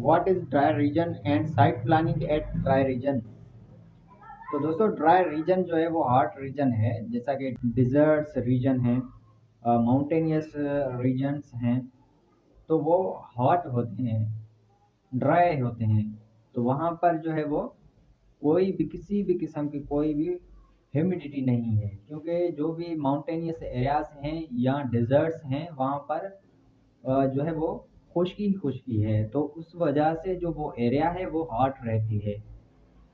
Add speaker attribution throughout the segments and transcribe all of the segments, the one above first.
Speaker 1: What is dry region and site planning at dry region. तो दोस्तों dry region जो है वो हॉट रीजन है, जैसा कि डिजर्ट्स रीजन है, माउंटेनियस रीजन्स हैं, तो वो हॉट होते हैं, ड्राई होते हैं। तो वहाँ पर जो है वो कोई भी किसी भी किस्म की कोई भी ह्यूमिडिटी नहीं है, क्योंकि जो भी माउंटेनियस एरियाज हैं या डिजर्ट्स हैं वहाँ पर जो है वो खुश्की ही खुश्की है, तो उस वजह से जो वो एरिया है वो हॉट रहती है।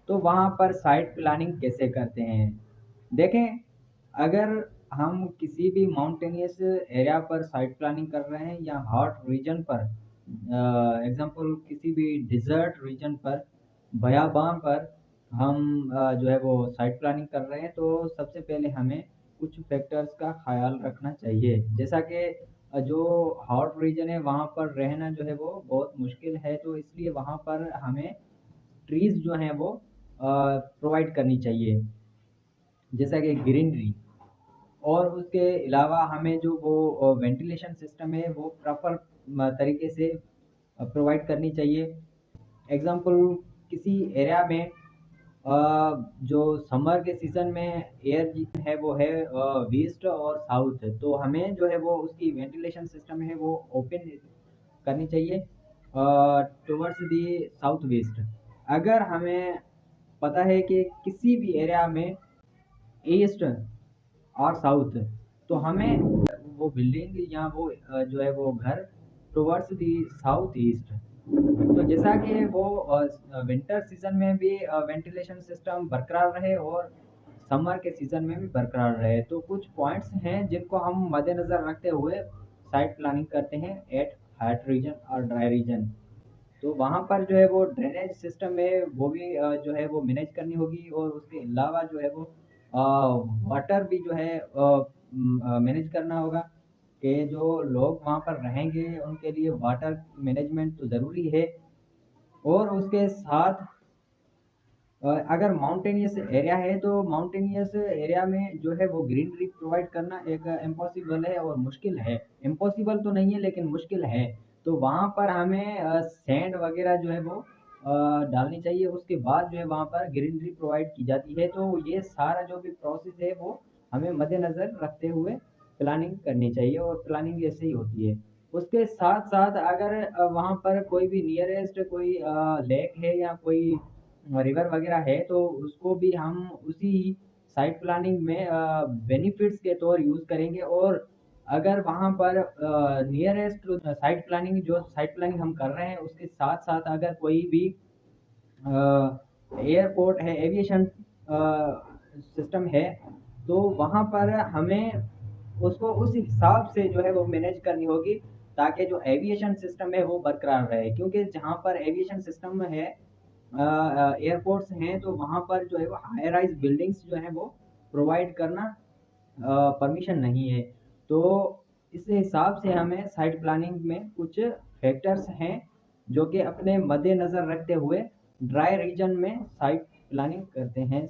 Speaker 1: तो वहाँ पर साइट प्लानिंग कैसे करते हैं, देखें। अगर हम किसी भी माउंटेनियस एरिया पर साइट प्लानिंग कर रहे हैं या हॉट रीजन पर, एग्जांपल किसी भी डिजर्ट रीजन पर, बयाबां पर हम जो है वो साइट प्लानिंग कर रहे हैं, तो सबसे पहले हमें कुछ फैक्टर्स का ख्याल रखना चाहिए। जैसा कि जो हॉट रीजन है वहाँ पर रहना जो है वो बहुत मुश्किल है, तो इसलिए वहाँ पर हमें ट्रीज जो हैं वो प्रोवाइड करनी चाहिए, जैसा कि ग्रीनरी। और उसके अलावा हमें जो वो वेंटिलेशन सिस्टम है वो प्रॉपर तरीके से प्रोवाइड करनी चाहिए। एग्जांपल किसी एरिया में जो समर के सीजन में एयर है वो है वेस्ट और साउथ, तो हमें जो है वो उसकी वेंटिलेशन सिस्टम है वो ओपन करनी चाहिए टुवर्ड्स दी साउथ वेस्ट। अगर हमें पता है कि किसी भी एरिया में ईस्ट और साउथ, तो हमें वो बिल्डिंग या वो जो है वो घर टुवर्ड्स दी साउथ ईस्ट। तो जैसा कि वो विंटर सीजन में भी वेंटिलेशन सिस्टम बरकरार रहे और समर के सीजन में भी बरकरार रहे, तो कुछ पॉइंट्स हैं जिनको हम मद्देनज़र रखते हुए साइट प्लानिंग करते हैं एट हॉट रीजन और ड्राई रीजन। तो वहाँ पर जो है वो ड्रेनेज सिस्टम है वो भी जो है वो मैनेज करनी होगी, और उसके अलावा जो है वो वाटर भी जो है मैनेज करना होगा, कि जो लोग वहाँ पर रहेंगे उनके लिए वाटर मैनेजमेंट तो ज़रूरी है। और उसके साथ अगर माउंटेनियस एरिया है तो माउंटेनियस एरिया में जो है वो ग्रीनरी प्रोवाइड करना एक इम्पॉसिबल है और मुश्किल है। इम्पॉसिबल तो नहीं है लेकिन मुश्किल है। तो वहाँ पर हमें सैंड वगैरह जो है वो डालनी चाहिए, उसके बाद जो है वहाँ पर ग्रीनरी प्रोवाइड की जाती है। तो ये सारा जो भी प्रोसेस है वो हमें मद्देनज़र रखते हुए प्लानिंग करनी चाहिए, और प्लानिंग ऐसे ही होती है। उसके साथ साथ अगर वहाँ पर कोई भी नियरेस्ट कोई लेक है या कोई रिवर वगैरह है, तो उसको भी हम उसी साइट प्लानिंग में बेनिफिट्स के तौर यूज़ करेंगे। और अगर वहाँ पर नियरेस्ट साइट प्लानिंग जो साइट प्लानिंग हम कर रहे हैं उसके साथ साथ अगर कोई भी एयरपोर्ट है, एविएशन सिस्टम है, तो वहाँ पर हमें उसको उस हिसाब से जो है वो मैनेज करनी होगी, ताकि जो एविएशन सिस्टम है वो बरकरार रहे। क्योंकि जहाँ पर एविएशन सिस्टम है, एयरपोर्ट्स हैं, तो वहाँ पर जो है वो हाई राइज बिल्डिंग्स जो है वो प्रोवाइड करना परमिशन नहीं है। तो इस हिसाब से हमें साइट प्लानिंग में कुछ फैक्टर्स हैं जो कि अपने मद्देनज़र रखते हुए ड्राई रीजन में साइट प्लानिंग करते हैं।